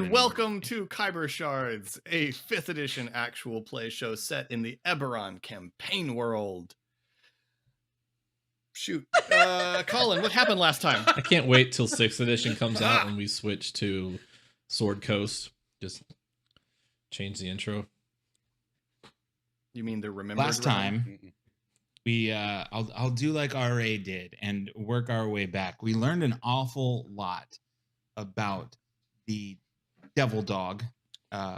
and welcome to Khyber Shards, a 5th edition actual play show set in the Eberron campaign world. Shoot. Colin, what happened last time? I can't wait till 6th edition comes out and we switch to Sword Coast. Just change the intro. You mean the remembered Last time, we I'll do like RA did and work our way back. We learned an awful lot about the Devil Dog,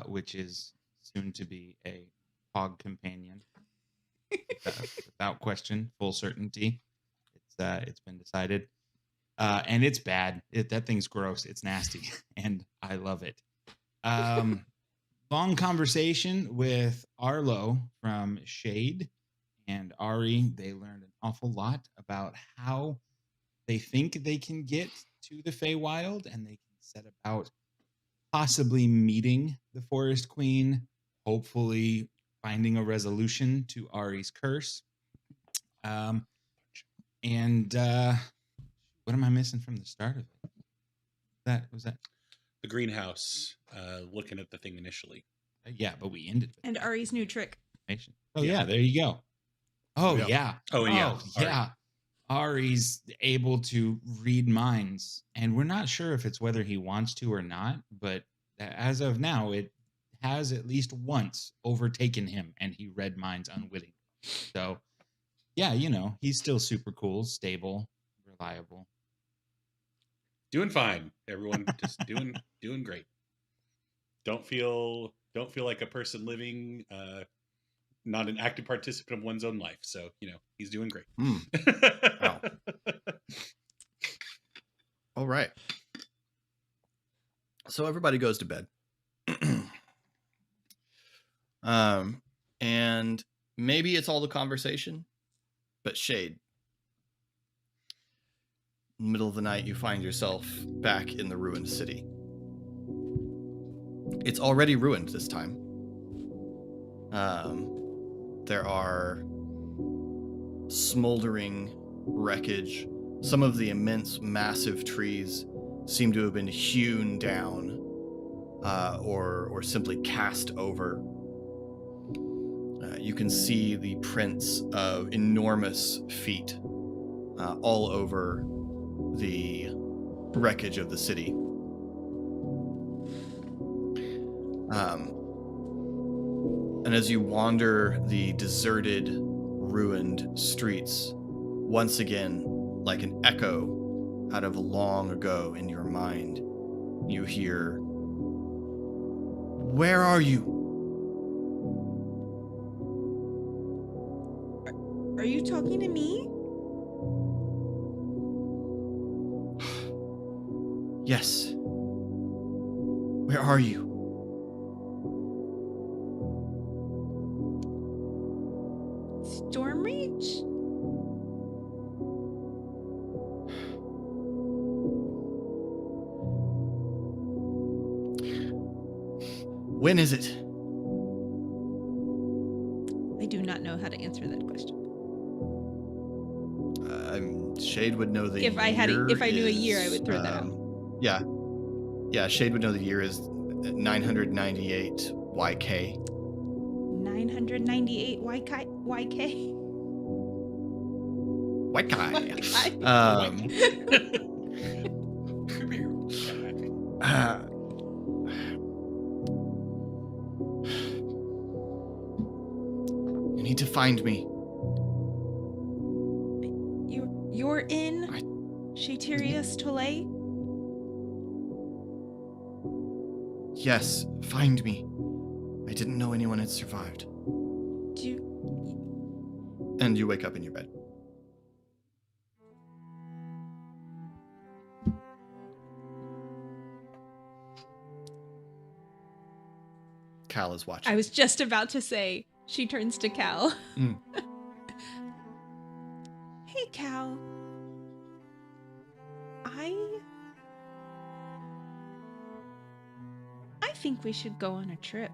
which is soon to be a Hog companion, without question, full certainty. It's been decided, and it's bad. That thing's gross. It's nasty, and I love it. Long conversation with Arlo from Shade and Ari. They learned an awful lot about how they think they can get to the Feywild, and they can set about possibly meeting the Forest Queen, hopefully finding a resolution to Ari's curse. And what am I missing from the start of it? Was that the greenhouse, looking at the thing initially. Yeah, but we ended with and Ari's new trick. Oh yeah, there you go. Oh yeah. Oh yeah. Yeah. Ari's able to read minds, and we're not sure if it's whether he wants to or not, but as of now, it has at least once overtaken him, and he read minds unwittingly. So, yeah, he's still super cool, stable, reliable. Doing fine, everyone. Just doing great. Don't feel like a person living, not an active participant of one's own life. So, he's doing great. Wow. All right. So everybody goes to bed. And maybe it's all the conversation, but Shade. In the middle of the night, you find yourself back in the ruined city. It's already ruined this time. There are smoldering wreckage. Some of the immense, massive trees seem to have been hewn down, or simply cast over. You can see the prints of enormous feet all over the wreckage of the city. And as you wander the deserted, ruined streets, once again, like an echo out of long ago in your mind, you hear, "Where are you?" Are you talking to me? Yes. Where are you? Stormreach? When is it? I do not know how to answer that question. Shade would know the If I knew a year, I would throw that out. Yeah, Shade would know the year is 998 YK. 998 YK? You need to find me. You're in Shatirius Tolay? Yes, find me. I didn't know anyone had survived. And you wake up in your bed. Cal is watching. I was just about to say, she turns to Cal. Hey, Cal. I think we should go on a trip.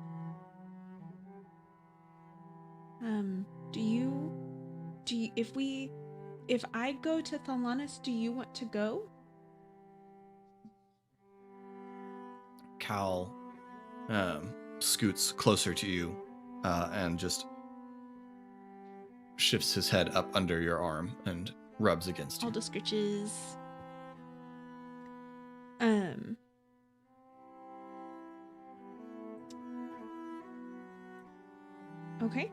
If I go to Thalanis, do you want to go? Cal scoots closer to you and just shifts his head up under your arm and rubs against you. All the scritches. Okay.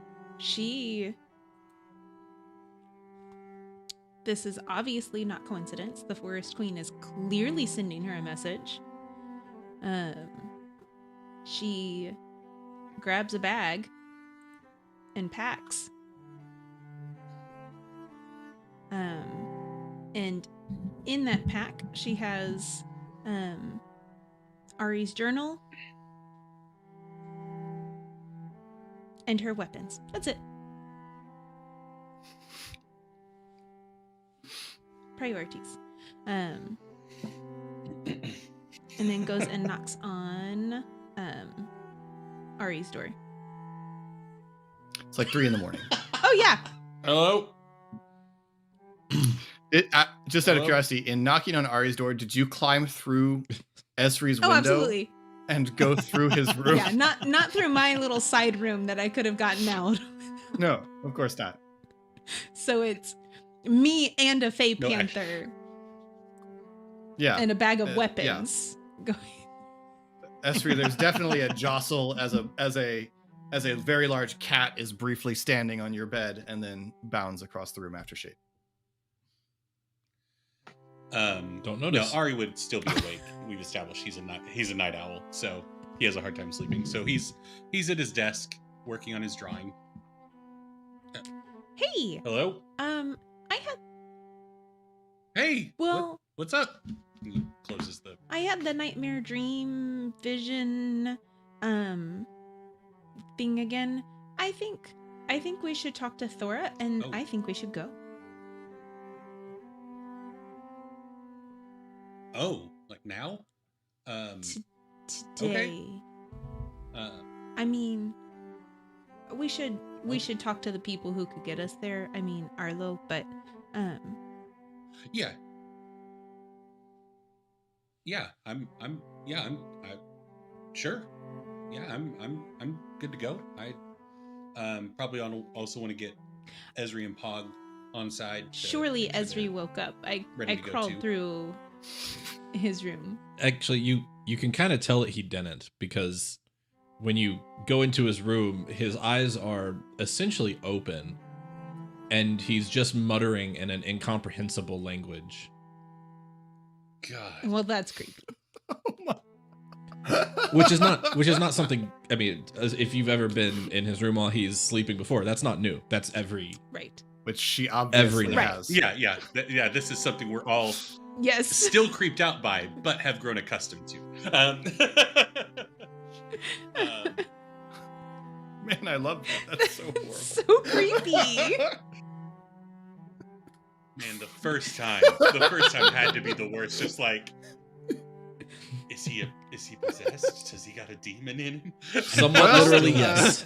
This is obviously not coincidence. The Forest Queen is clearly sending her a message. She grabs a bag and packs. And in that pack, she has Ari's journal and her weapons. That's it. Priorities. And then goes and knocks on Ari's door. It's like 3 in the morning. Oh yeah. Hello? Just out of Hello? curiosity, in knocking on Ari's door, did you climb through Esri's Oh, window absolutely. and go through his room? Yeah, not through my little side room that I could have gotten out. No, of course not. So it's me and a Fey No, Panther Yeah, and a bag of yeah. weapons. Going. Esri, there's definitely a jostle as a very large cat is briefly standing on your bed and then bounds across the room after Shade. Don't notice. No, Ari would still be awake. We've established he's a night owl, so he has a hard time sleeping. So he's at his desk working on his drawing. Hey, Hello? I had Hey. Well- what's up? He closes the. I had the nightmare dream vision thing again. I think we should talk to Thora, and Oh. I think we should go. Oh, like now? Today. Uh, I mean, we should talk to the people who could get us there. I mean, Arlo, but yeah. Yeah, I'm sure. Yeah, I'm good to go. I probably also want to get Esri and Pog on side. surely Esri woke up. I ready to go crawled too. through his room. Actually, you can kind of tell that he didn't, because when you go into his room, his eyes are essentially open, and he's just muttering in an incomprehensible language. God. Well, that's creepy. Which is not something. I mean, if you've ever been in his room while he's sleeping before, that's not new. That's every. Right. Which she obviously Every night. has. Yeah. This is something we're all Yes. still creeped out by, but have grown accustomed to. Man, I love that. That's so horrible. So creepy. Man, the first time had to be the worst. Just like, is he possessed? Has he got a demon in him? Somewhat Well, literally, yes.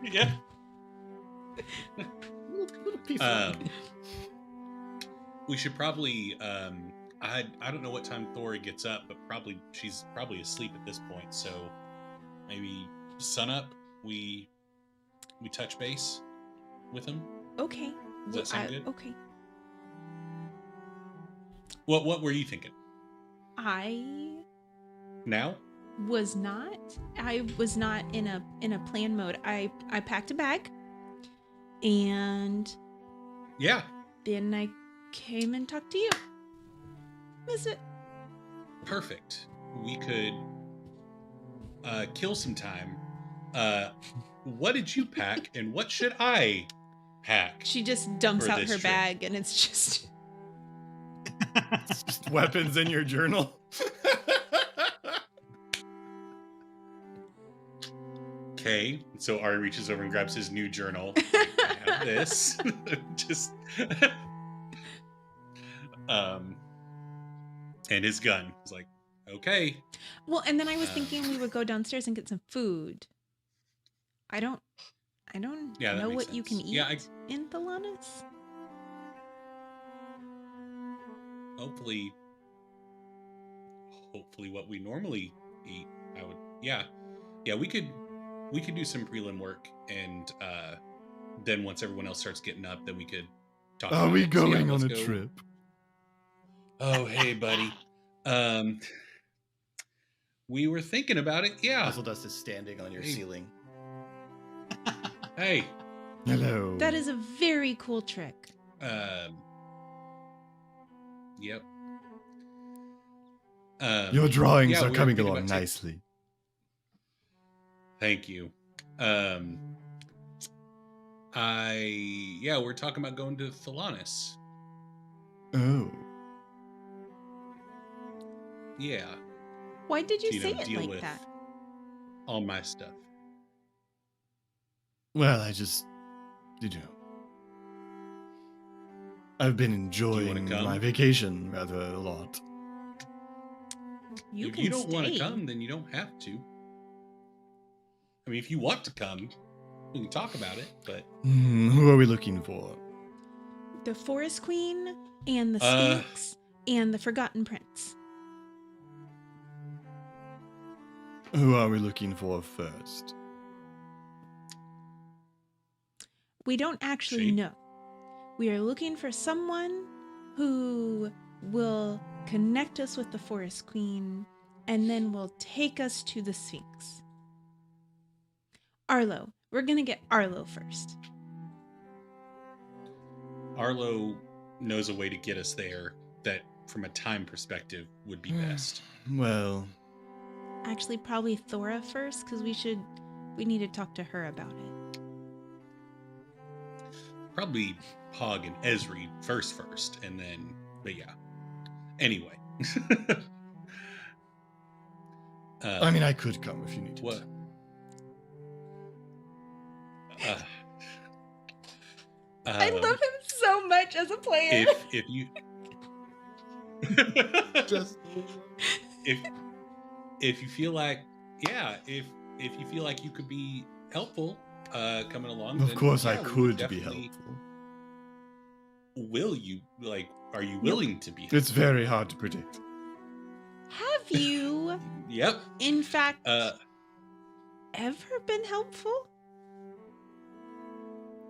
Yeah. Little piece of We should probably. I don't know what time Thora gets up, but she's probably asleep at this point. So maybe sun up. We touch base with him. Okay. Does that sound good? Okay. What were you thinking? I Now? was not in a plan mode. I packed a bag and Yeah. then I came and talked to you. That's it. Perfect. We could kill some time. What did you pack and what should I pack? She just dumps For out this her trip. bag and it's just It's just weapons in your journal. Okay. So Ari reaches over and grabs his new journal. I have this. Just and his gun. He's like, okay. well, and then I was thinking we would go downstairs and get some food. I don't Yeah, that know makes what you can sense. eat Yeah, in Thalanis. hopefully what we normally eat, I would Yeah. We could do some prelim work, and then once everyone else starts getting up, then we could talk. Are about we it. So, yeah, going on let's a go. trip? Oh, hey, buddy. We were thinking about it. Yeah. Puzzle dust is standing on your Hey. ceiling. Hey. Hello. That is a very cool trick. Yep. Your drawings yeah, are we were coming thinking along about nicely. Thank you. We're talking about going to Thalanis. Oh. Yeah. Why did you To, say it deal like with that? all my stuff. Well, I just, I've been wanna enjoying come? my vacation rather a lot. You If can you don't want to stay. come, then you don't have to. I mean, if you want to come, we can talk about it, but Who are we looking for? The Forest Queen and the Sphinx and the Forgotten Prince. Who are we looking for first? We don't actually She? know. We are looking for someone who will connect us with the Forest Queen and then will take us to the Sphinx. Arlo. We're going to get Arlo first. Arlo knows a way to get us there that, from a time perspective, would be best. Well, Actually, probably Thora first, because we need to talk to her about it. Probably Pog and Esri first, and then, but yeah. Anyway. I mean, I could come if you needed. What? I love him so much as a player. If you Just if you feel like if you feel like you could be helpful coming along, of then, course, I we would could be definitely- helpful. Will you, are you willing to be? It's very hard to predict. Have you, Yep. in fact, Uh, ever been helpful?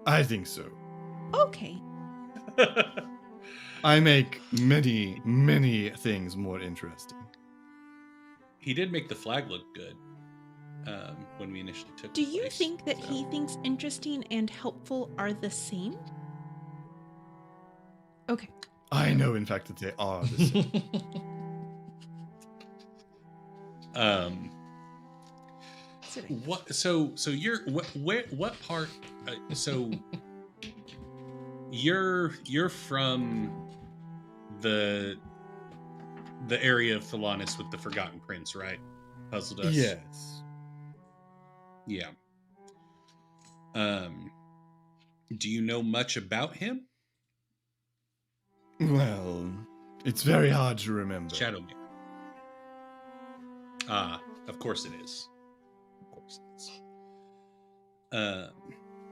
I think so. Okay. I make many, many things more interesting. He did make the flag look good when we initially took. Do the you place, think that so. he thinks interesting and helpful are the same? Okay. I know, in fact, that they are the same. What? So you're what part? So you're from the area of Thalanis with the Forgotten Prince, right? Puzzled us. Yes. Yeah. Do you know much about him? Well, it's very hard to remember. Shadowmere. Of course it is. Of course it is.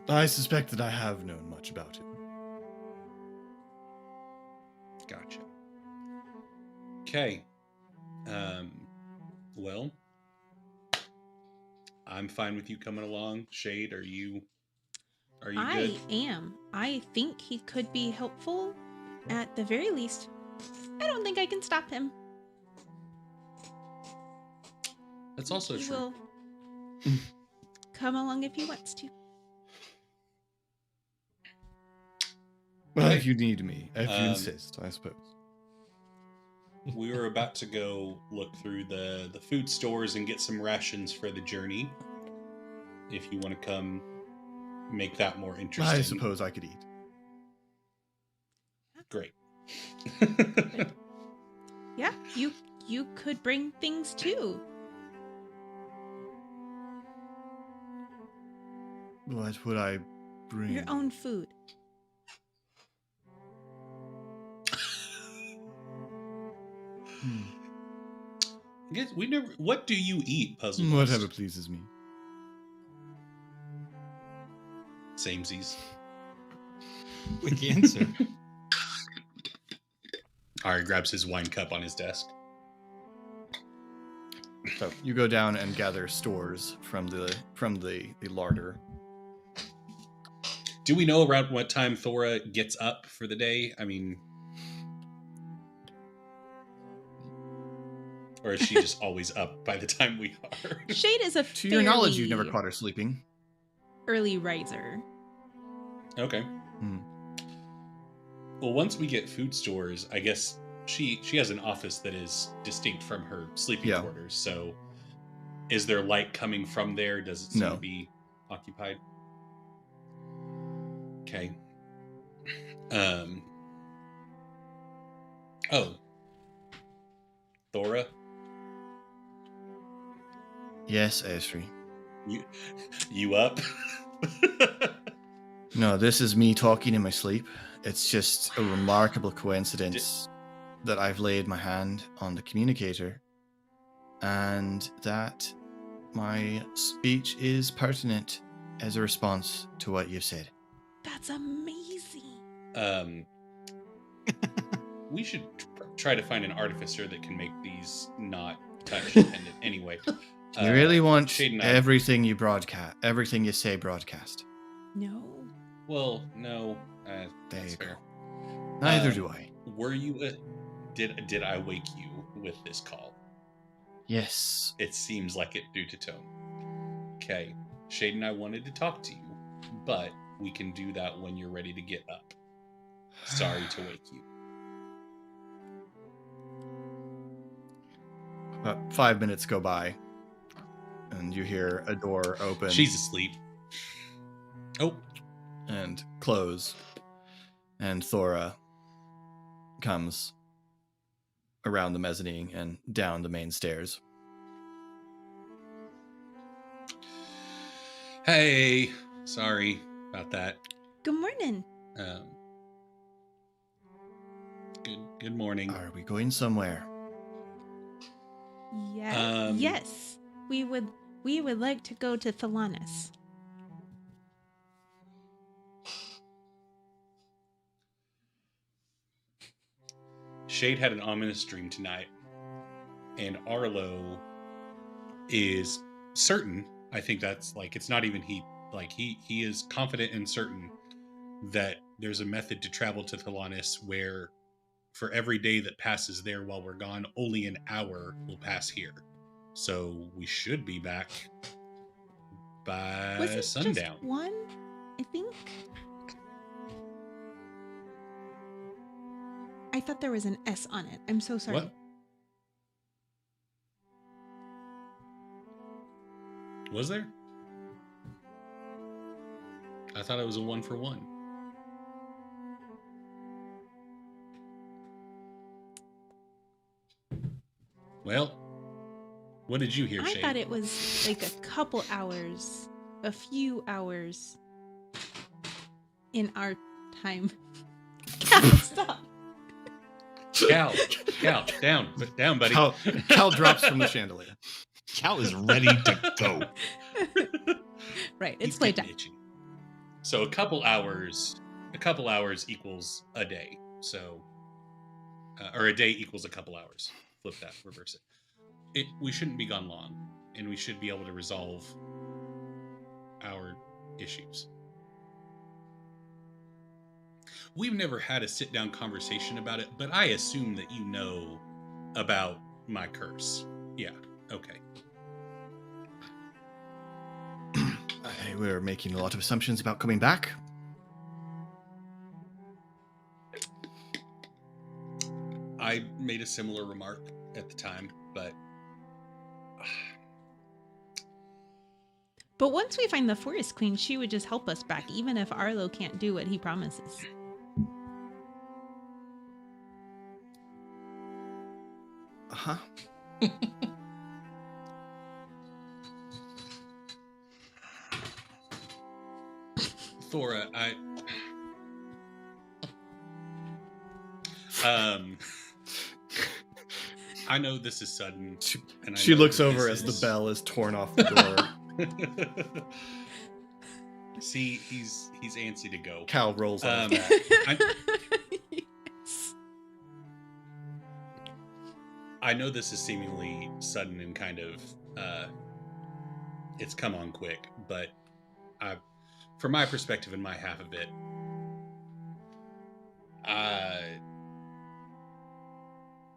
I suspect that I have known much about him. Gotcha. Okay. Well, I'm fine with you coming along. Shade, are you good? I am. I think he could be helpful. At the very least, I don't think I can stop him. That's also He true. will come along if he wants to. Well, Okay. if you need me, if you Um, insist, I suppose. We were about to go look through the food stores and get some rations for the journey. If you want to come make that more interesting. I suppose I could eat. Great. Yeah, you could bring things too. What would I bring? Your own food. I guess we never. What do you eat, Puzzle Dust? Whatever pleases me. Samesies. Quick answer. Ari grabs his wine cup on his desk. So you go down and gather stores from the larder. Do we know around what time Thora gets up for the day? I mean, or is she just always up by the time we are? Shade is a To your knowledge, you've never fairly caught her sleeping. early riser. Okay. Hmm. Well, once we get food stores, I guess she has an office that is distinct from her sleeping Yeah. quarters. So, is there light coming from there? Does it seem No. to be occupied? Okay. Oh. Thora, Yes, Esri. you up? No, this is me talking in my sleep. It's just a remarkable coincidence that I've laid my hand on the communicator and that my speech is pertinent as a response to what you've said. That's amazing. We should try to find an artificer that can make these not touch dependent anyway. You really want Shade and I- everything you say broadcast. No. Well, no. There That's you fair. go. Neither do I. Were you? Did I wake you with this call? Yes. It seems like it due to tone. Okay. Shade and I wanted to talk to you, but we can do that when you're ready to get up. Sorry to wake you. About 5 minutes go by, and you hear a door open She's asleep. Oh, and close, and Thora comes around the mezzanine and down the main stairs. hey. Sorry about that. Good morning. Good morning. Are we going somewhere? Yeah. Yes. We would like to go to Thalanis. Shade had an ominous dream tonight, and Arlo is certain. I think that's like it's not even he. Like he is confident and certain that there's a method to travel to Thalanis where, for every day that passes there while we're gone, only an hour will pass here. So we should be back by Was it sundown. just one? I think. I thought there was an S on it. I'm so sorry. What? Was there? I thought it was a 1-for-1. Well, what did you hear, I Shade? thought it was like a couple hours, a few hours in our time. Stop. Cal, down, buddy. Cal drops from the chandelier. Cal is ready to go. Right, He's it's playtime. getting itchy. So a couple hours equals a day. So, or a day equals a couple hours. Flip that, reverse it. We shouldn't be gone long, and we should be able to resolve our issues. We've never had a sit-down conversation about it, but I assume that you know about my curse. Yeah, okay. We're making a lot of assumptions about coming back. I made a similar remark at the time, but But once we find the Forest Queen, she would just help us back, even if Arlo can't do what he promises. Uh-huh. Thora, I know this is sudden. And I She know looks that over this as the is- bell is torn off the door. See, he's antsy to go. Cal rolls off. Yes. I know this is seemingly sudden and kind of it's come on quick, but from my perspective and my half of it,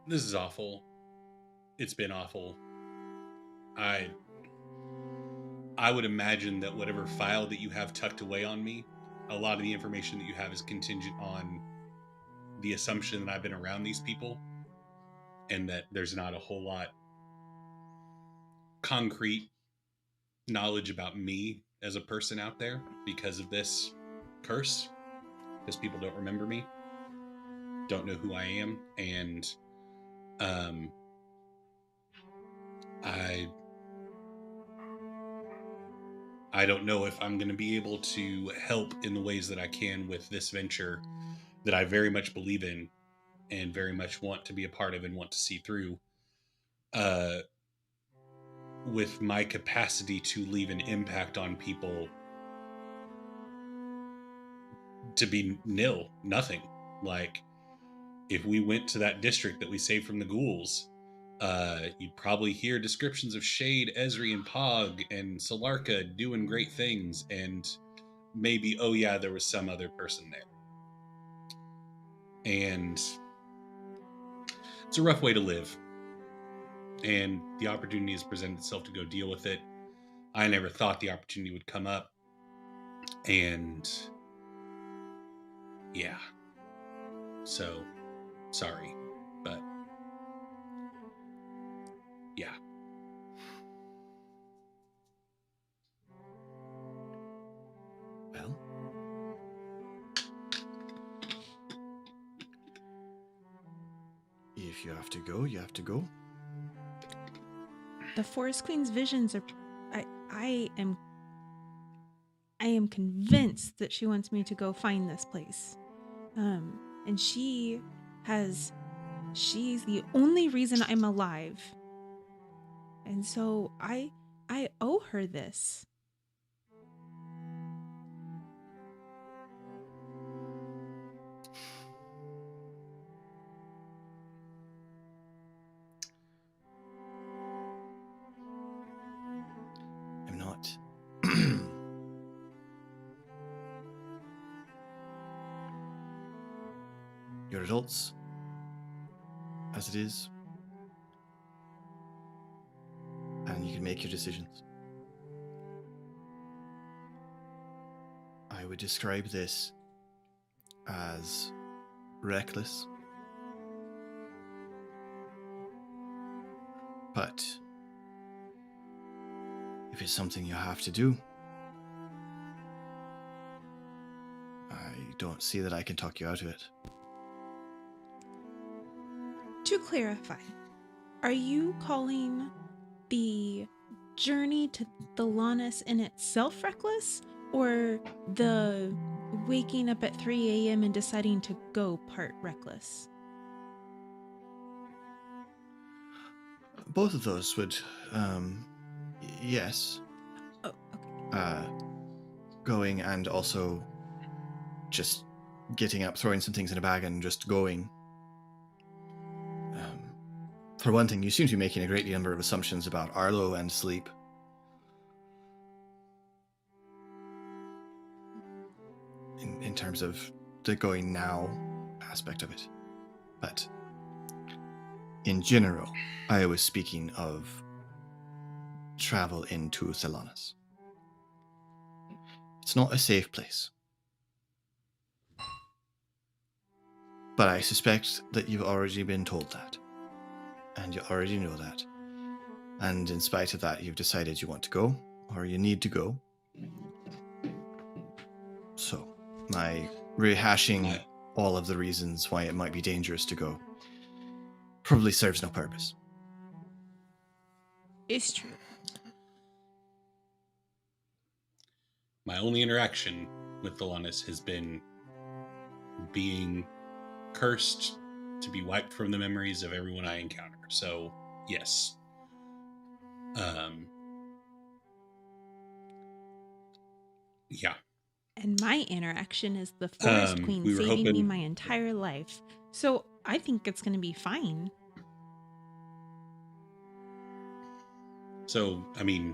this is awful. It's been awful. I would imagine that whatever file that you have tucked away on me, a lot of the information that you have is contingent on the assumption that I've been around these people and that there's not a whole lot concrete knowledge about me as a person out there because of this curse, because people don't remember me, don't know who I am, and I don't know if I'm going to be able to help in the ways that I can with this venture that I very much believe in and very much want to be a part of and want to see through, with my capacity to leave an impact on people to be nil, nothing. Like, if we went to that district that we saved from the ghouls, you'd probably hear descriptions of Shade, Ezri, and Pog, and Solarka doing great things, and maybe, oh yeah, there was some other person there. And it's a rough way to live. And the opportunity has presented itself to go deal with it. I never thought the opportunity would come up. And yeah. So, sorry. But yeah. Well, if you have to go, you have to go. The Forest Queen's visions are. I am convinced that she wants me to go find this place. And she's the only reason I'm alive. And so I owe her this. I'm not. You're adults, as it is, and you can make your decisions. I would describe this as reckless, but if it's something you have to do, I don't see that I can talk you out of it. To clarify, are you calling the journey to Thelanis in itself reckless, or the waking up at 3 a.m. and deciding to go part reckless? Both of those would, yes. Oh, okay. Going and also just getting up, throwing some things in a bag and just going. For one thing, you seem to be making a great number of assumptions about Arlo and sleep. In terms of the going now aspect of it. But in general, I was speaking of travel into Thelanis. It's not a safe place. But I suspect that you've already been told that. And you already know that. And in spite of that, you've decided you want to go, or you need to go. So, my rehashing all of the reasons why it might be dangerous to go probably serves no purpose. It's true. My only interaction with Thelanis has been being cursed to be wiped from the memories of everyone I encounter. So, yes. Yeah. And my interaction is the Forest Queen saving me my entire life. So I think it's going to be fine. So, I mean,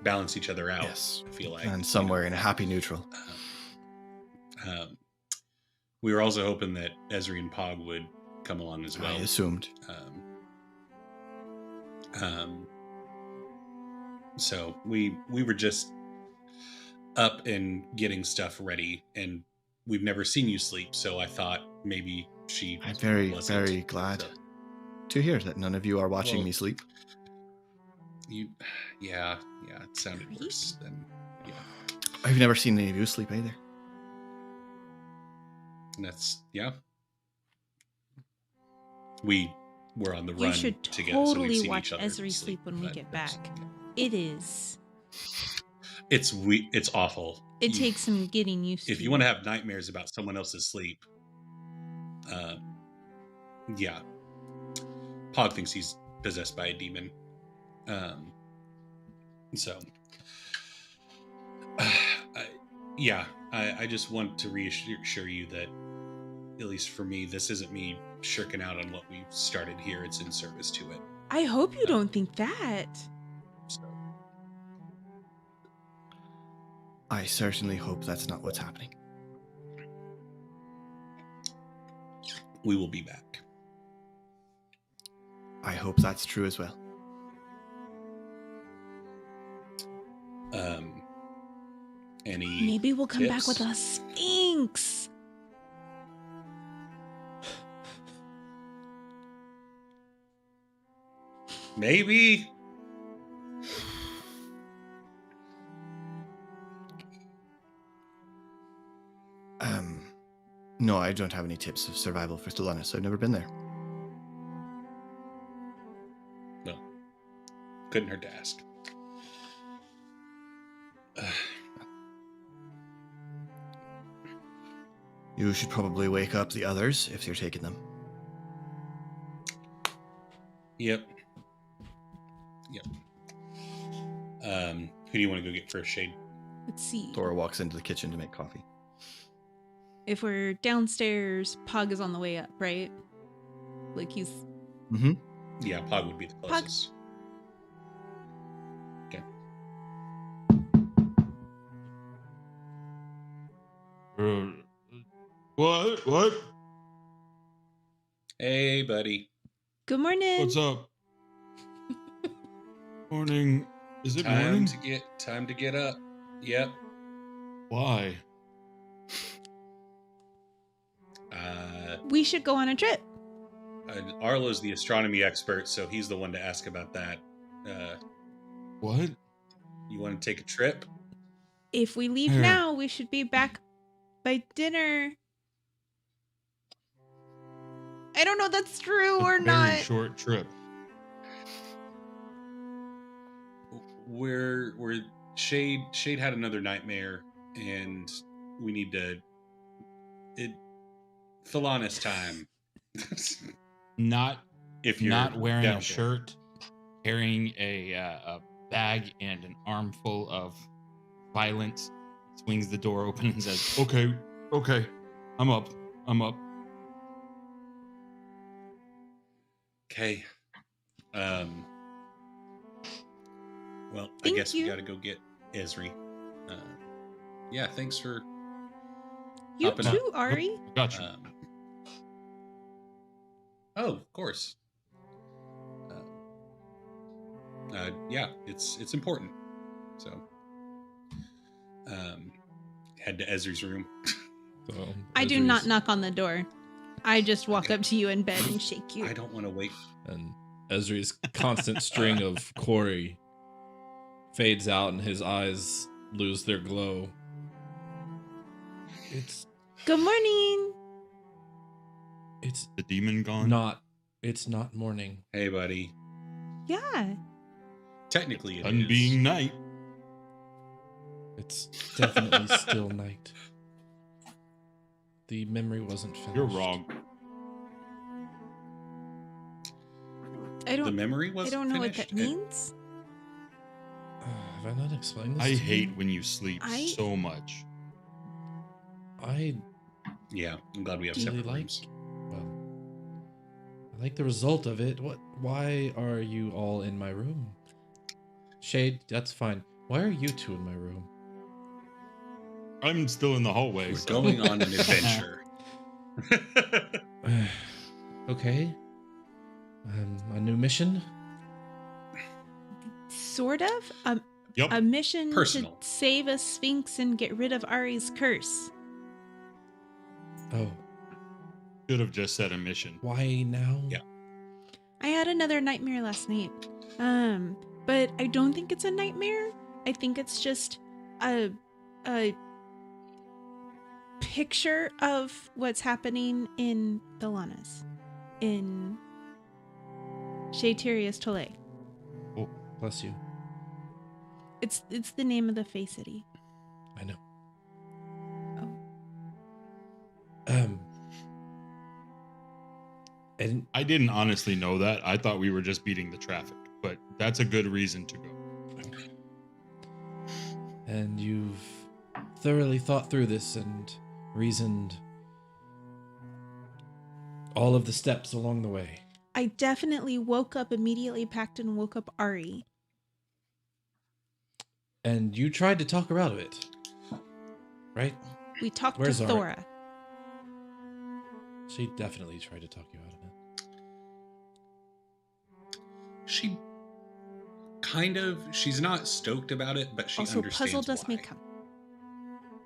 balance each other out. Yes. I feel like. And somewhere in a happy neutral. We were also hoping that Ezri and Pog would come along as well. I assumed. So we were just up and getting stuff ready, and we've never seen you sleep, so I thought maybe she I'm very, wasn't. very glad So, to hear that none of you are watching Well, me sleep. yeah, it sounded worse than, yeah. I've never seen any of you sleep either. And that's, yeah. We were on the You run should together, so we've totally seen watch each other Ezri sleep when we but get that's- back. It is. It's awful. It takes some getting used to. If you want to have nightmares about someone else's sleep, yeah. Pog thinks he's possessed by a demon. So, I just want to reassure you that, at least for me, this isn't me shirking out on what we've started here. It's in service to it. I hope you don't think that. So, I certainly hope that's not what's happening. we will be back. I hope that's true as well. Any Maybe we'll come back tips? with a Sphinx. Maybe. No, I don't have any tips of survival for Stellaris. I've never been there. No. Couldn't hurt to ask. You should probably wake up the others if you're taking them. Yep. Who do you want to go get first, Shade? Let's see. Thora walks into the kitchen to make coffee. If we're downstairs, Pug is on the way up, right? Like he's. Mm-hmm. Yeah, Pog would be the closest. Okay. What? Hey, buddy. Good morning. What's up? Morning. Is it morning? Time to get up. Yep. Why? We should go on a trip. Arlo's the astronomy expert, so he's the one to ask about that. What? You want to take a trip? If we leave Here. now, we should be back by dinner. I don't know if that's true or Very not. short trip. We're Shade had another nightmare, and we need to. Thalanis time. Not If you're not wearing down a for it. shirt, carrying a bag and an armful of violence, swings the door open and says, "Okay, I'm up." Okay. Well, I Thank guess you. we got to go get Ezri. Yeah, thanks for. You Hopping up. too, Ari. Gotcha. Oh, of course. Yeah, it's important. So, head to Ezri's room. So I do Ezri's- not knock on the door. I just walk up to you in bed and shake you. I don't want to wait. And Ezri's constant string of quarry fades out and his eyes lose their glow. It's Good morning. The demon gone. it's not morning. Hey, buddy. Yeah. Technically, it Sun is. being night. It's definitely still night. The memory wasn't finished. You're wrong. I The don't memory was. I don't know finished? what that means. Have I not explained this? I to hate you? when you sleep so much. I Yeah, I'm glad we have really separate like. rooms. Well, I like the result of it. Why are you all in my room? Shade, that's fine. Why are you two in my room? I'm still in the hallway. We're so- going on an adventure. Okay. A new mission? Sort of. Yep. A mission Personal. to save a sphinx and get rid of Ari's curse. Oh, Should have just said a mission. why now? Yeah. I had another nightmare last night. But I don't think it's a nightmare. I think it's just a picture of what's happening in the Lanas. In Shayterius Tole. Oh, bless you. It's the name of the Fey City. I know. Oh. And I didn't honestly know that. I thought we were just beating the traffic, but that's a good reason to go. and you've thoroughly thought through this and reasoned all of the steps along the way. I definitely woke up, immediately packed and woke up Ari. And you tried to talk her out of it, right? We talked Where's to Ari? Thora. She definitely tried to talk you out of it. She kind of, she's not stoked about it, but she Also, understands Puzzle Dust why. may come.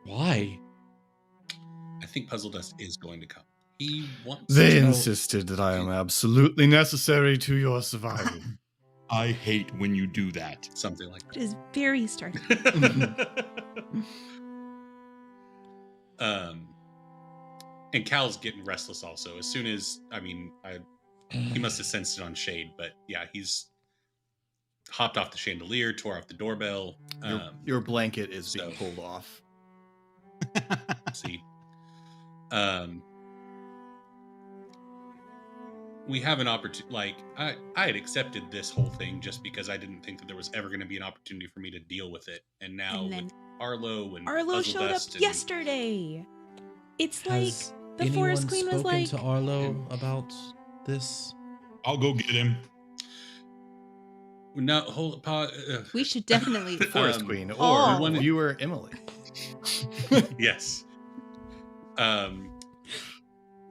Why? I think Puzzle Dust is going to come. He wants They to. insisted that I am absolutely necessary to your survival. I hate when you do that. Something like It is very startling. that. And Cal's getting restless also. As soon as, he must have sensed it on Shade, but yeah, he's hopped off the chandelier, tore off the doorbell. Your blanket is being so- pulled off. See. We have an opportunity. Like, I had accepted this whole thing just because I didn't think that there was ever going to be an opportunity for me to deal with it. And now And then with Arlo and Arlo Puzzle showed up Dust and- yesterday. It's Has like the anyone Forest Queen was spoken like, to Arlo about this? I'll go get him. No, hold. we should definitely. Forest Queen, or oh. viewer Emily. Yes.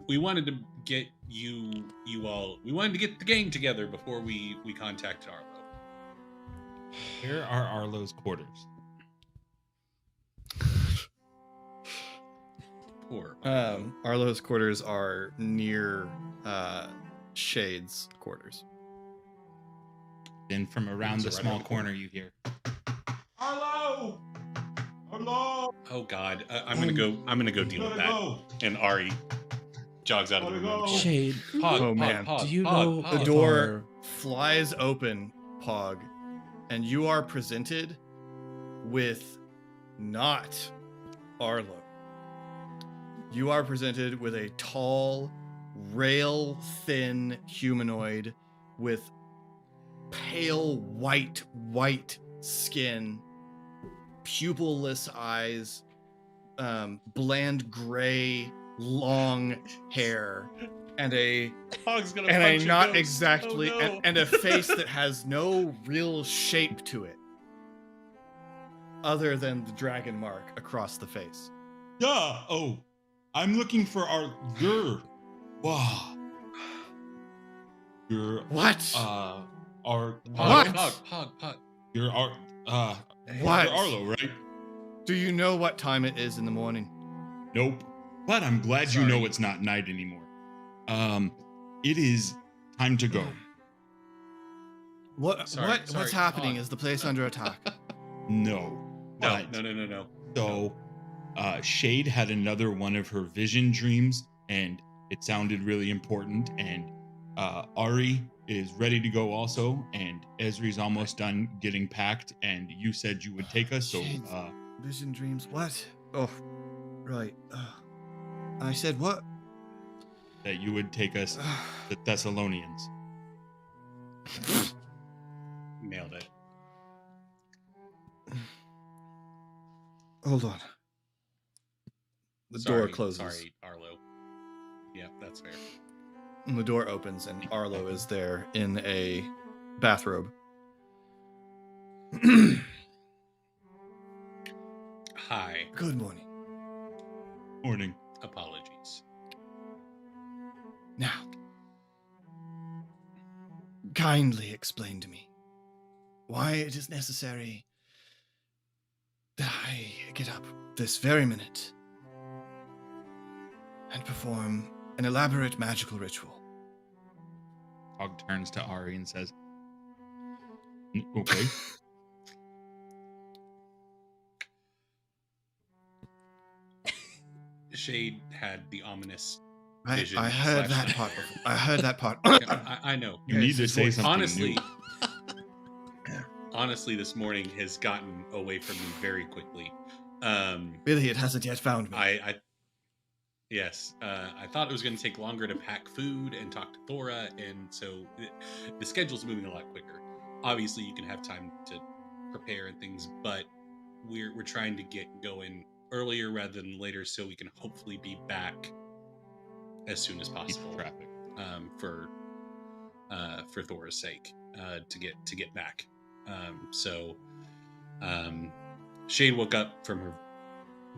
We wanted to get you all. We wanted to get the gang together before we contacted Arlo. Where are Arlo's quarters? Poor. Arlo's quarters are near Shade's quarters. Then from around the So right small around the corner, you hear, Arlo! Arlo! Oh God, I'm gonna go deal with that. And Ari jogs out of the room. Shade, Pog, Oh, pog, man. pog, do you pog, know pog. The if door our- flies open, Pog, and you are presented with not Arlo. You are presented with a tall, rail-thin humanoid with pale white skin, pupilless eyes, bland gray, long hair, and a Pog's gonna and punch a a not ghost. exactly Oh, no. and a face that has no real shape to it other than the dragon mark across the face. Yeah. Oh, I'm looking for your. Wow. Your What? our Pog, What? Pog. your What? You're Arlo, right? Do you know what time it is in the morning? Nope. But I'm glad you know Sorry. it's not night anymore. It is time to go. Sorry, What's sorry, happening? Pog. Is the place under attack? No. No, But no. so Shade had another one of her vision dreams, and it sounded really important. And Ari is ready to go also, and Esri's almost done getting packed. And you said you would take us, so Shades. Vision dreams. What? Oh, right. I said what? that you would take us the Thessalonians. Nailed it. Hold on. The door closes. Sorry, Arlo. Yeah, that's fair. And the door opens, and Arlo is there in a bathrobe. Hi. Good morning. Morning. Apologies. Now, kindly explain to me why it is necessary that I get up this very minute and perform an elaborate magical ritual. Hog turns to Ari and says, "Okay." Shade had the ominous I vision. heard slash- that part before. I heard that part. I know. You need to say something Honestly, new. honestly, this morning has gotten away from me very quickly. Really, it hasn't yet found me. I thought it was going to take longer to pack food and talk to Thora, and so the schedule's moving a lot quicker. Obviously, you can have time to prepare and things, but we're trying to get going earlier rather than later, so we can hopefully be back as soon as possible. Traffic. For Thora's sake, to get back. Shade woke up from her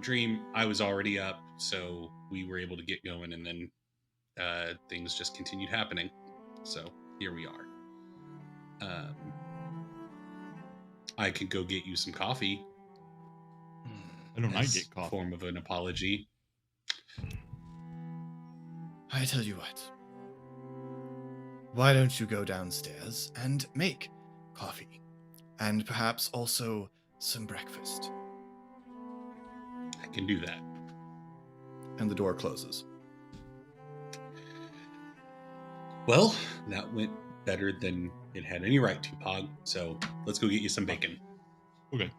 dream. I was already up, so we were able to get going, and then things just continued happening. So here we are. I could go get you some coffee. I don't like as get coffee. Form of an apology. I tell you what. Why don't you go downstairs and make coffee? And perhaps also some breakfast. I can do that. And the door closes. Well, that went better than it had any right to, Pog. So let's go get you some bacon. Okay.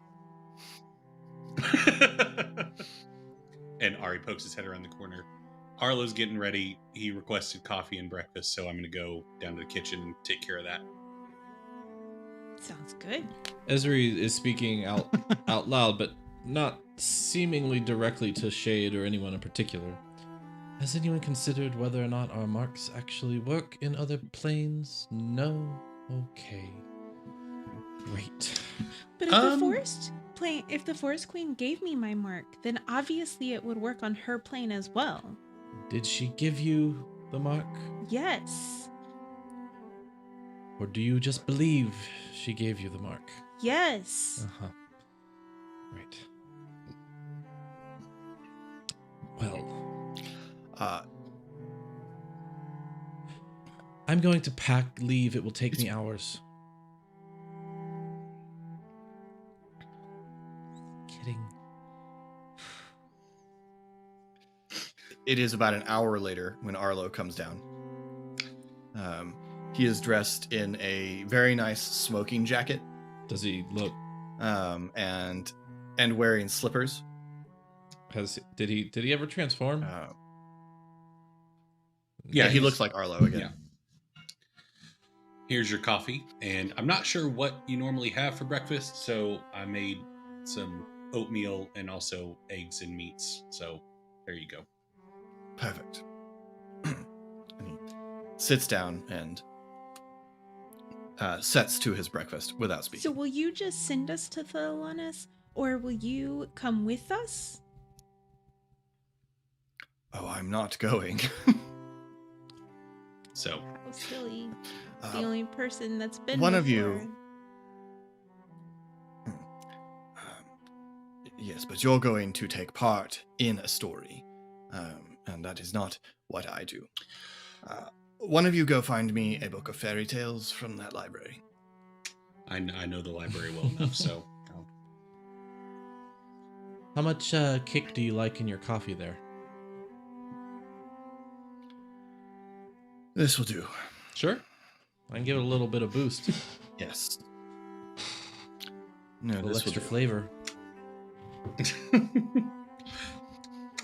And Ari pokes his head around the corner. Arlo's getting ready. He requested coffee and breakfast, so I'm going to go down to the kitchen and take care of that. Sounds good. Ezri is speaking out loud, but not seemingly directly to Shade or anyone in particular. Has anyone considered whether or not our marks actually work in other planes? No? Okay. Great. But if the forest queen gave me my mark, then obviously it would work on her plane as well. Did she give you the mark? Yes. Or do you just believe she gave you the mark? Yes. Uh-huh. Right. Well, I'm going to pack leave. It will take me hours. Kidding. It is about an hour later when Arlo comes down. He is dressed in a very nice smoking jacket, Does he look? and wearing slippers. Did he ever transform? Yeah, he he's- looks like Arlo again. Yeah. Here's your coffee, and I'm not sure what you normally have for breakfast, so I made some oatmeal and also eggs and meats. So there you go. Perfect. And he sits down and sets to his breakfast without speaking. So will you just send us to Thelanis, or will you come with us? Oh, I'm not going. So How silly. Uh, The only person that's been one of before. you- yes, but you're going to take part in a story, and that is not what I do. One of you go find me a book of fairy tales from that library. I know the library well enough, so How much kick do you like in your coffee there? This will do. Sure. I can give it a little bit of boost. Yes. No, A little this will extra do. flavor.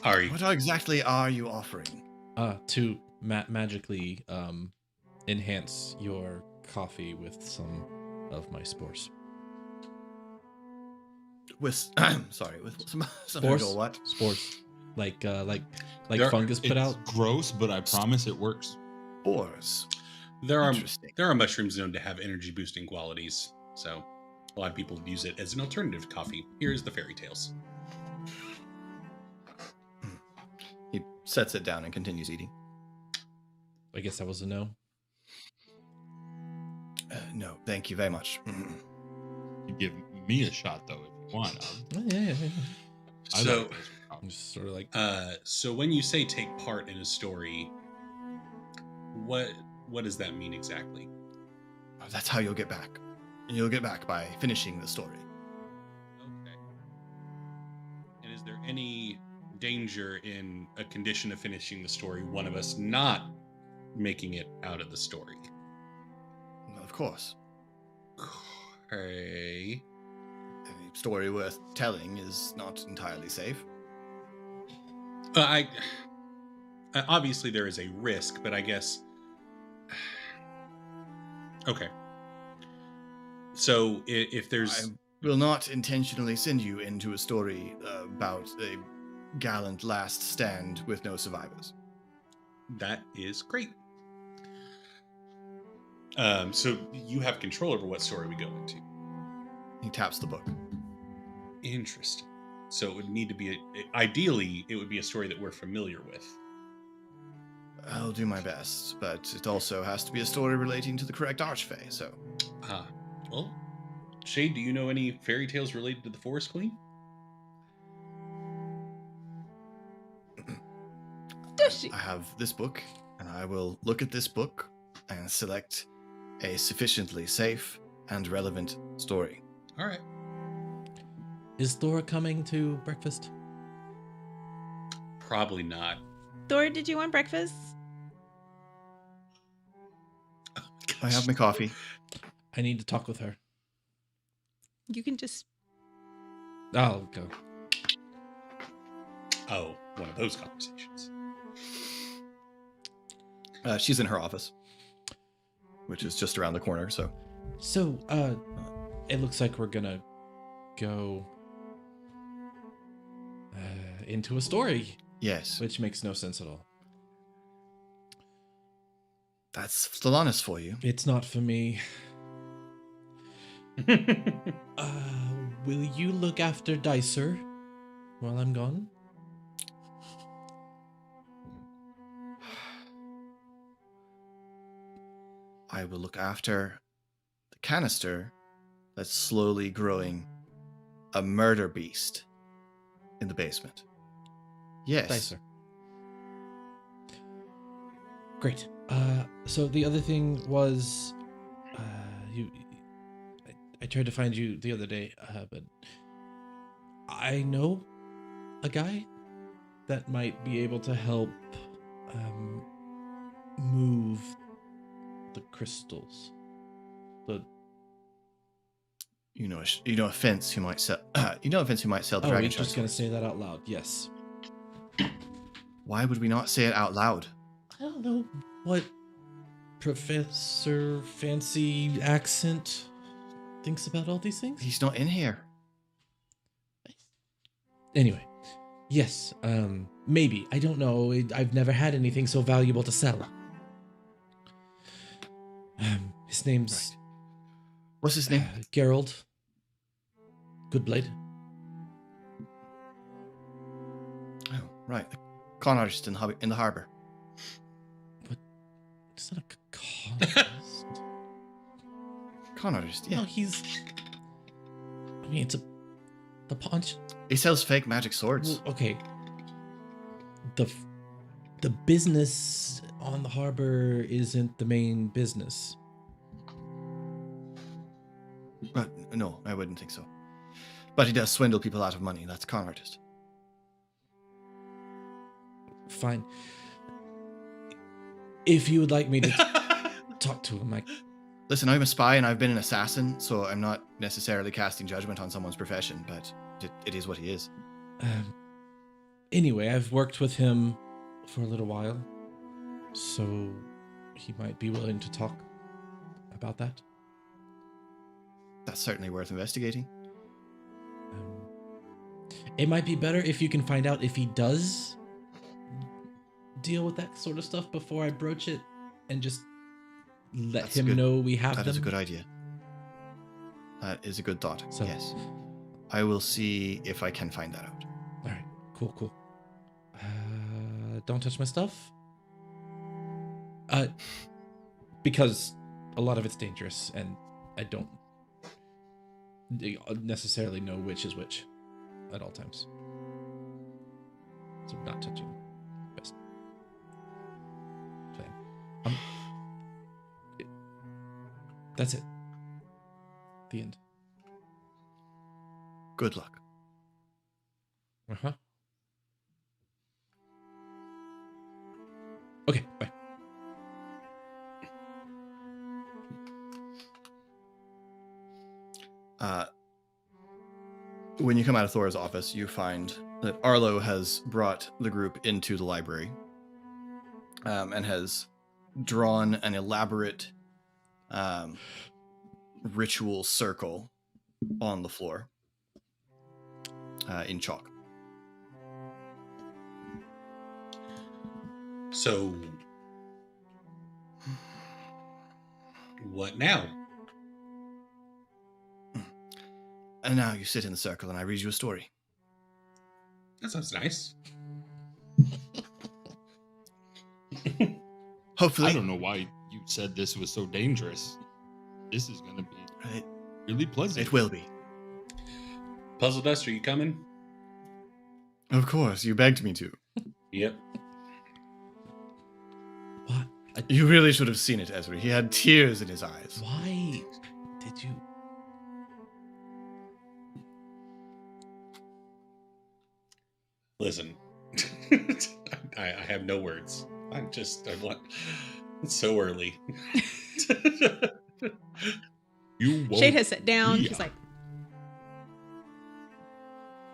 Ari, What exactly are you offering? To magically enhance your coffee with some of my spores. With sorry, with some Spores? or what? Spores. Like There- fungus put It's out. gross, but I promise it works. Spores. there are Interesting. mushrooms known to have energy boosting qualities. So A lot of people use it as an alternative to coffee. Here's the fairy tales. He sets it down and continues eating. I guess that was a no. No, thank you very much. You give me a shot though if you want. Yeah. I So, like those. I'm just sort of like, so when you say take part in a story, what does that mean exactly? That's how you'll get back. You'll get back by finishing the story. Okay. And is there any danger in a condition of finishing the story, one of us not making it out of the story? Of course. Okay. A story worth telling is not entirely safe. I obviously there is a risk, but I guess. Okay. So if there's, I will not intentionally send you into a story about a gallant last stand with no survivors. that is great. So you have control over what story we go into. He taps the book. Interesting. So it would need to be, ideally, it would be a story that we're familiar with. I'll do my best, but it also has to be a story relating to the correct archfey, so... Well, Shade, do you know any fairy tales related to the Forest Queen? Does she? I have this book, and I will look at this book and select a sufficiently safe and relevant story. All right. is Thora coming to breakfast? Probably not. Thor, did you want breakfast? Oh my I gosh. have my coffee. I need to talk with her. You can just. I'll go. Oh, one of those conversations. She's in her office, which is just around the corner, so... So, it looks like we're gonna go into a story, Yes, which makes no sense at all. that's Stellanis for you. It's not for me. Will you look after Dicer while I'm gone? I will look after the canister that's slowly growing a murder beast in the basement. Yes. Dicer. Great. So the other thing was, I tried to find you the other day, but I know a guy that might be able to help move the crystals. You know a fence who might sell. You know a fence who might sell the Oh, dragon we're just shards. gonna say that out loud. Yes. Why would we not say it out loud? I don't know what Professor Fancy Accent thinks about all these things. He's not in here. Anyway, yes, maybe. I don't know. I've never had anything so valuable to sell. His name's Right. What's his name? Gerald Goodblade. Oh, right. The con artist in the harbor. It's not a contest. Con artist, No, yeah. he's. I mean, it's the punch. He sells fake magic swords. Well, okay. The business on the harbor isn't the main business. No, I wouldn't think so. But he does swindle people out of money. That's a con artist. Fine. If you would like me to talk to him, Listen, I'm a spy and I've been an assassin, so I'm not necessarily casting judgment on someone's profession, but it is what he is. Anyway, I've worked with him for a little while, so he might be willing to talk about that. That's certainly worth investigating. It might be better if you can find out if he does deal with that sort of stuff before I broach it, and just let That's a him good- know we have That them. is a good idea. That is a good thought. So- Yes. I will see if I can find that out. All right, cool. Don't touch my stuff. Because a lot of it's dangerous, and I don't necessarily know which is which at all times. So not touching. Best plan. That's it. The end. Good luck. Uh-huh. Okay, bye. When you come out of Thora's office, you find that Arlo has brought the group into the library and has drawn an elaborate ritual circle on the floor in chalk. So, what now? And now you sit in the circle and I read you a story. That sounds nice. Hopefully. I don't know why you said this was so dangerous. This is going to be It, really pleasant. it will be. Puzzle Dust, are you coming? Of course, you begged me to. Yep. What? You really should have seen it, Ezra. He had tears in his eyes. Why did you? Listen, I have no words. I want. It's so early. You won't. Shade has sat down. Yeah. She's like,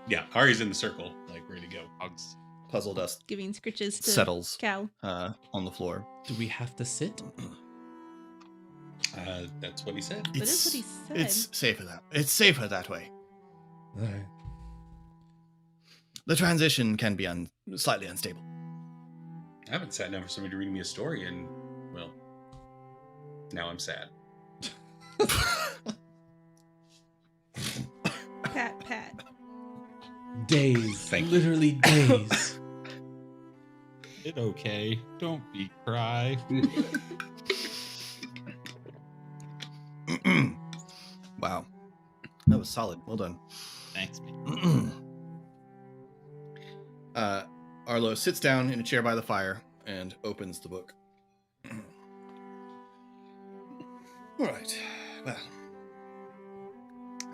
Yeah, Ari's in the circle, like ready to go. Hugs. Puzzle dust giving scritches to settles Cal. on the floor. Do we have to sit? That's what he said. That is what he said. It's safer that way. All right. The transition can be slightly unstable. I haven't sat down for somebody to read me a story, and well, now I'm sad. Pat. Days. Thank you. Literally days. It okay. Don't be cry. Wow. That was solid. Well done. Thanks, man. Arlo sits down in a chair by the fire and opens the book. All right. Well,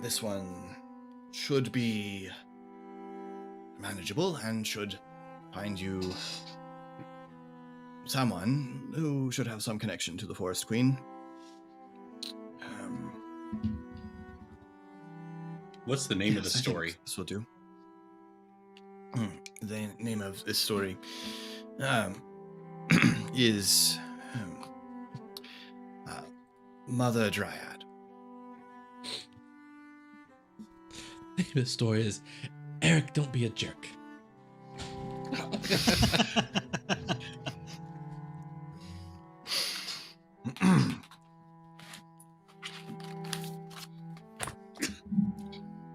this one should be manageable and should find you someone who should have some connection to the Forest Queen. What's the name of the Yes, I think story? This will do. The name of this story is Mother Dryad. The name of the story is Eric, Don't Be a Jerk.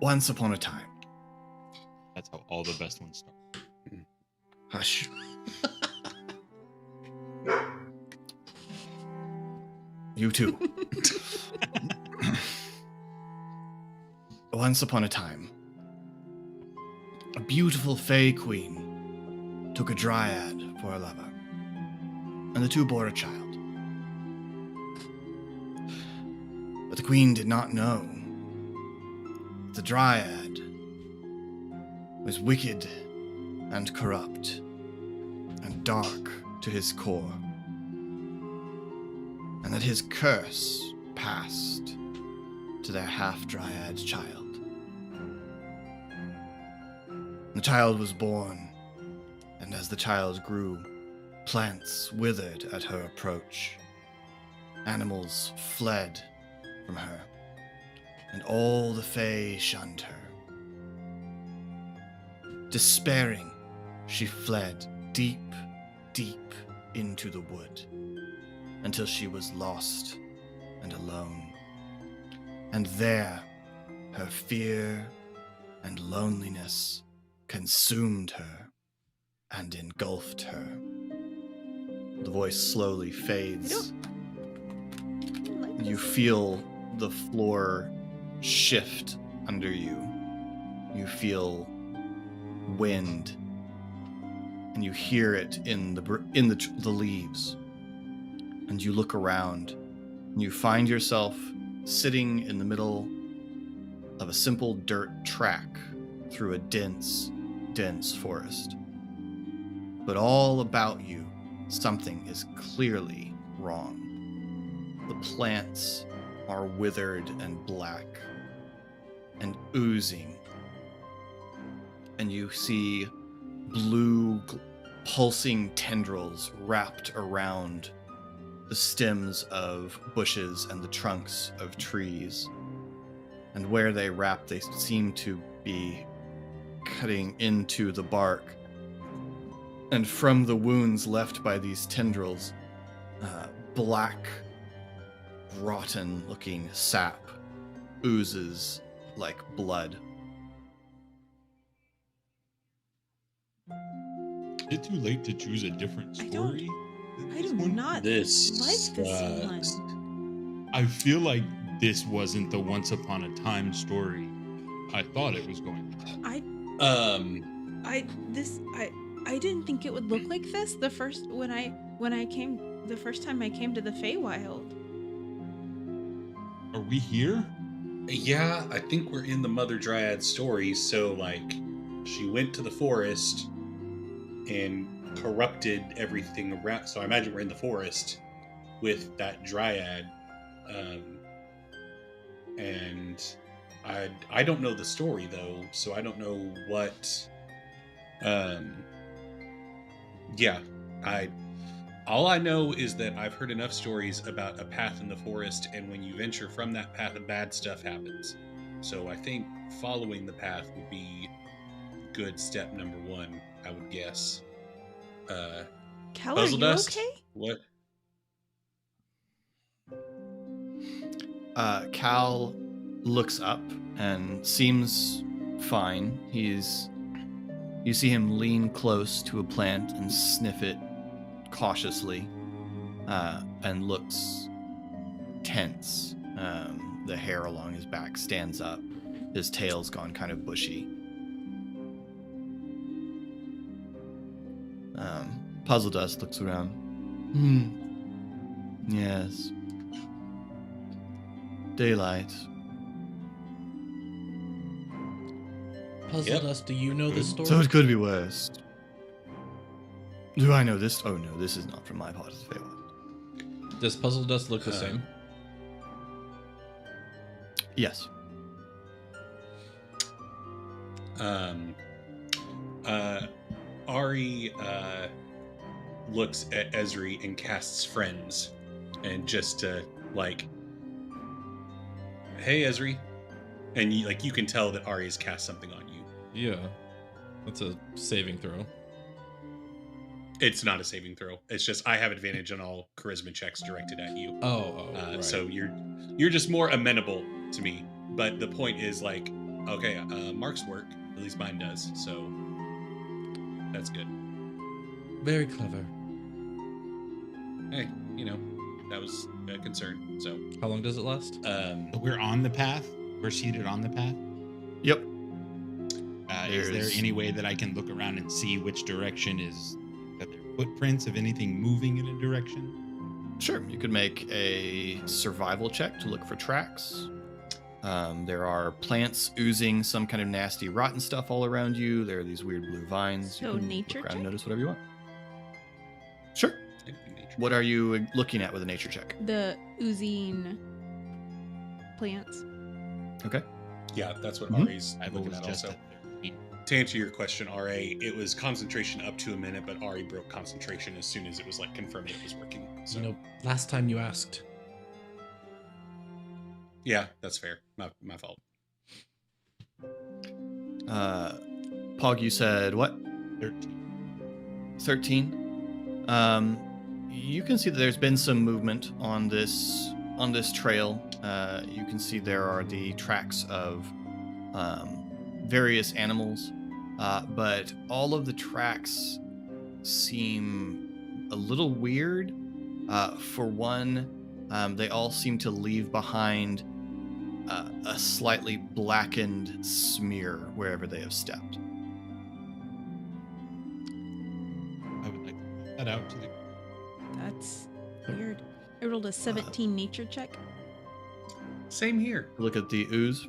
Once upon a time. That's how all the best ones start. Hush. You too. Once upon a time, a beautiful fey queen took a dryad for a lover, and the two bore a child. But the queen did not know the dryad was wicked and corrupt and dark to his core, and that his curse passed to their half-dryad child. The child was born, and as the child grew, plants withered at her approach. Animals fled from her, and all the Fae shunned her. Despairing, she fled deep, deep into the wood until she was lost and alone. And there, her fear and loneliness consumed her and engulfed her. The voice slowly fades. You feel the floor shift under you. You feel wind, and you hear it in the leaves. And you look around, and you find yourself sitting in the middle of a simple dirt track through a dense, dense forest. But all about you, something is clearly wrong. The plants are withered and black and oozing. And you see blue pulsing tendrils wrapped around the stems of bushes and the trunks of trees. And where they wrap, they seem to be cutting into the bark. And from the wounds left by these tendrils, black, rotten-looking sap oozes like blood. Is it too late to choose a different story? I do not This like this sucks. one. I feel like this wasn't the Once Upon a Time story I thought it was going to be. I didn't think it would look like this the first time I came to the Feywild. Are we here? Yeah, I think we're in the Mother Dryad story. So, like, she went to the forest and corrupted everything around. So I imagine we're in the forest with that Dryad. And I don't know the story, though, so I don't know what... Yeah, all I know is that I've heard enough stories about a path in the forest, and when you venture from that path, bad stuff happens. So I think following the path would be good step number one, I would guess. Cal, Puzzle are you Dust? okay? What? Cal looks up and seems fine. You see him lean close to a plant and sniff it cautiously, and looks tense. The hair along his back stands up. His tail's gone kind of bushy. Puzzle Dust looks around. Yes. Daylight. Puzzle Dust, do you know the story? So it could be worse. Do I know this? Oh no, this is not from my part of the Feywild. Does Puzzle Dust look the same? Yes. Ari looks at Ezri and casts friends, and just like, hey Ezri, and you can tell that Ari has cast something on you. Yeah. That's a saving throw. It's not a saving throw. It's just I have advantage on all charisma checks directed at you. Right. So you're just more amenable to me. But the point is, like, okay, Mark's work, at least mine does, so that's good. Very clever. Hey, that was a concern. So How long does it last? We're on the path. We're seated on the path. Yep. Is there any way that I can look around and see which direction is... Are there footprints of anything moving in a direction? Sure. You could make a survival check to look for tracks. There are plants oozing some kind of nasty rotten stuff all around you. There are these weird blue vines. So You can nature look around check? and notice whatever you want. Sure. What are you looking at with a nature check? The oozing plants. Okay. yeah, that's what Mhm. Ari's I've looking always at just... also. To answer your question, RA, it was concentration up to a minute, but Ari broke concentration as soon as it was like confirmed it was working. So Last time you asked. yeah, that's fair. My fault. Pog, you said what? 13. 13. You can see that there's been some movement on this trail. you can see there are the tracks of various animals, but all of the tracks seem a little weird. For one, they all seem to leave behind a slightly blackened smear wherever they have stepped. I would like to point that out to the. That's weird. I rolled a 17 nature check. Same here. Look at the ooze.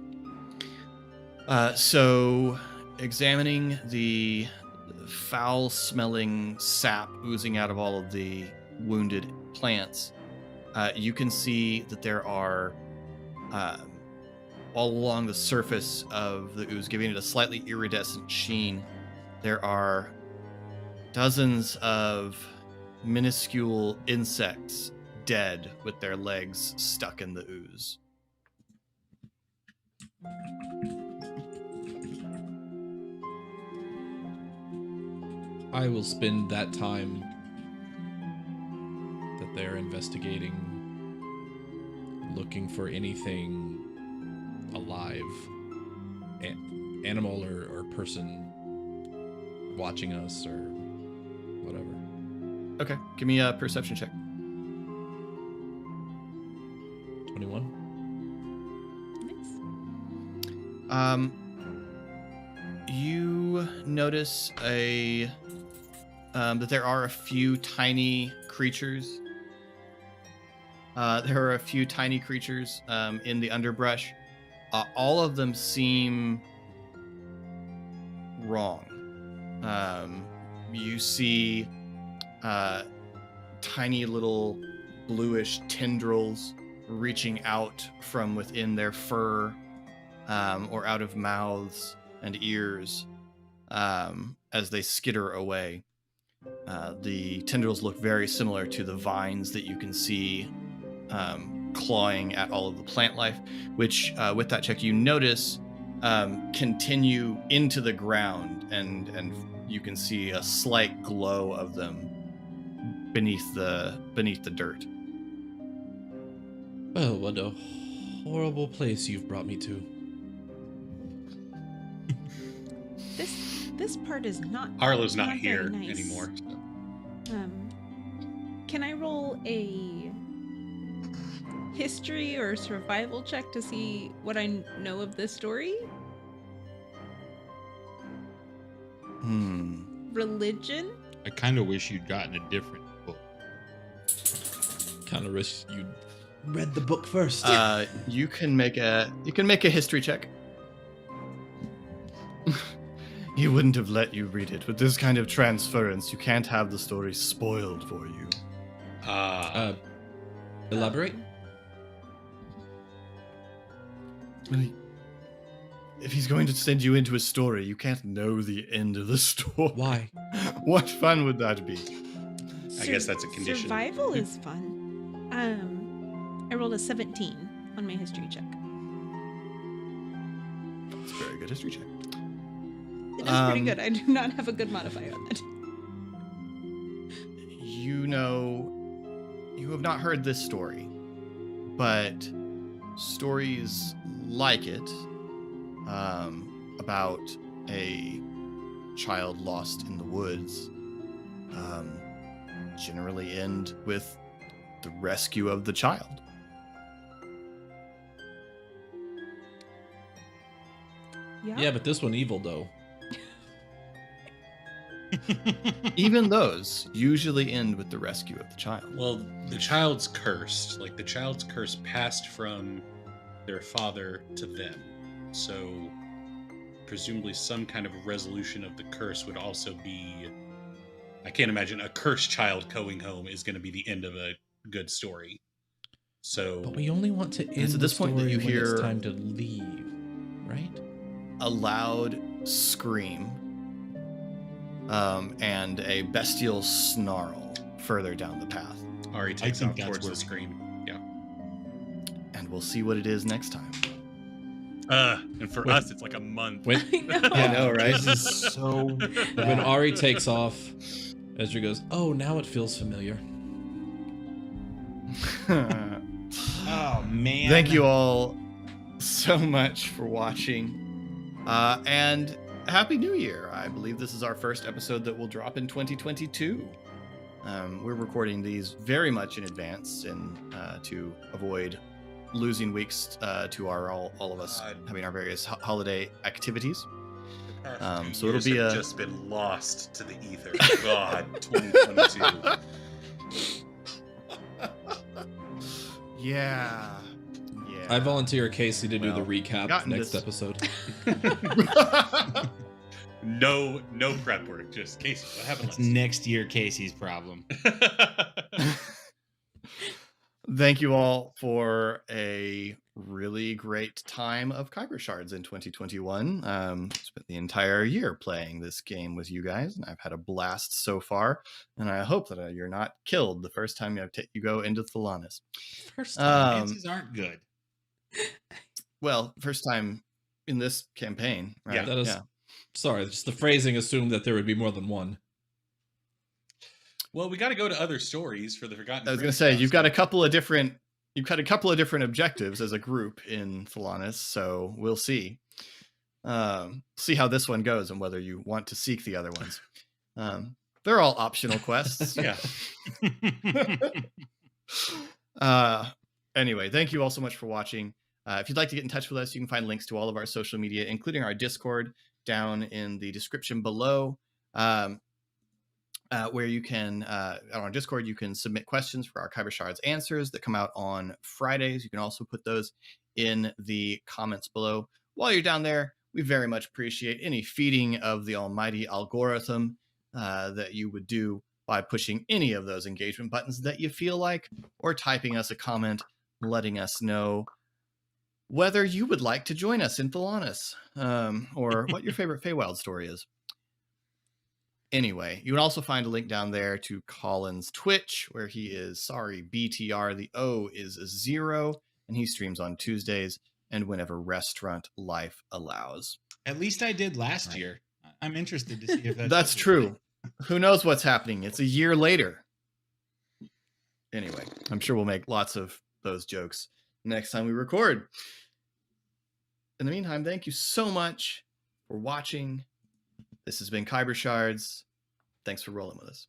So, examining the foul-smelling sap oozing out of all of the wounded plants, you can see that there are, all along the surface of the ooze, giving it a slightly iridescent sheen, there are dozens of minuscule insects dead with their legs stuck in the ooze. I will spend that time that they're investigating, looking for anything alive, animal or person watching us or whatever. Okay, give me a perception check. 21. Nice. You notice that there are a few tiny creatures. There are a few tiny creatures in the underbrush. All of them seem wrong. You see tiny little bluish tendrils reaching out from within their fur or out of mouths and ears as they skitter away. The tendrils look very similar to the vines that you can see clawing at all of the plant life, which with that check you notice continue into the ground, and you can see a slight glow of them beneath the dirt. Oh, what a horrible place you've brought me to. This part is not. Arlo's not very here nice. anymore. So. Can I roll a history or survival check to see what I know of this story? Religion? I kind of wish you'd gotten a different book. Kind of wish you'd read the book first. You can make a history check. He wouldn't have let you read it. With this kind of transference, you can't have the story spoiled for you. Elaborate? If he's going to send you into a story, you can't know the end of the story. Why? What fun would that be? I guess that's a condition. Survival is fun. I rolled a 17 on my history check. It's a very good history check. It is pretty good. I do not have a good modifier on that. You have not heard this story, but stories like it, about a child lost in the woods, generally end with the rescue of the child. Yeah, but this one evil though. Even those usually end with the rescue of the child. Well, the child's cursed. Like, the child's curse passed from their father to them. So, presumably some kind of resolution of the curse would also be... I can't imagine a cursed child going home is going to be the end of a good story. So... But we only want to end at this the point that story you when hear- it's time to leave, right? A loud scream and a bestial snarl further down the path. Ari takes think off that's towards where the screen. Yeah. And we'll see what it is next time. And for Wait. us, it's like a month. When, I know. I know, right? This is so when bad. Ari takes off, Ezra goes, "Oh, now it feels familiar." Oh man. Thank you all so much for watching. And Happy New Year. I believe this is our first episode that will drop in 2022. We're recording these very much in advance and to avoid losing weeks to all of us having our various holiday activities. So it'll be just been lost to the ether. God, 2022. Yeah. I volunteer Casey to do the Well, recap gotten next this- episode. No prep work. Just Casey. What happened It's last? next year Casey's problem. Thank you all for a really great time of Khyber Shards in 2021. Spent the entire year playing this game with you guys, and I've had a blast so far. And I hope that you're not killed the first time you go into Thalanis. First time. Chances aren't good. Well, first time in this campaign, right? Yeah, that is- Sorry, just the phrasing assumed that there would be more than one. Well, we got to go to other stories for the Forgotten. I was going to say you've got a couple of different objectives as a group in Thalanis, so we'll see. See how this one goes and whether you want to seek the other ones. They're all optional quests. Yeah. Anyway, thank you all so much for watching. If you'd like to get in touch with us, you can find links to all of our social media, including our Discord, down in the description below. Where you can, on our Discord, you can submit questions for our Khyber Shards answers that come out on Fridays. You can also put those in the comments below. While you're down there, we very much appreciate any feeding of the almighty algorithm that you would do by pushing any of those engagement buttons that you feel like, or typing us a comment letting us know whether you would like to join us in Thalanis, or what your favorite Feywild story is. Anyway, you can also find a link down there to Colin's Twitch, where he is BTR. The O is 0, and he streams on Tuesdays and whenever restaurant life allows. At least I did last year. I'm interested to see if That's true. Who knows what's happening? It's a year later. Anyway, I'm sure we'll make lots of those jokes next time we record. In the meantime, thank you so much for watching. This has been Khyber Shards. Thanks for rolling with us.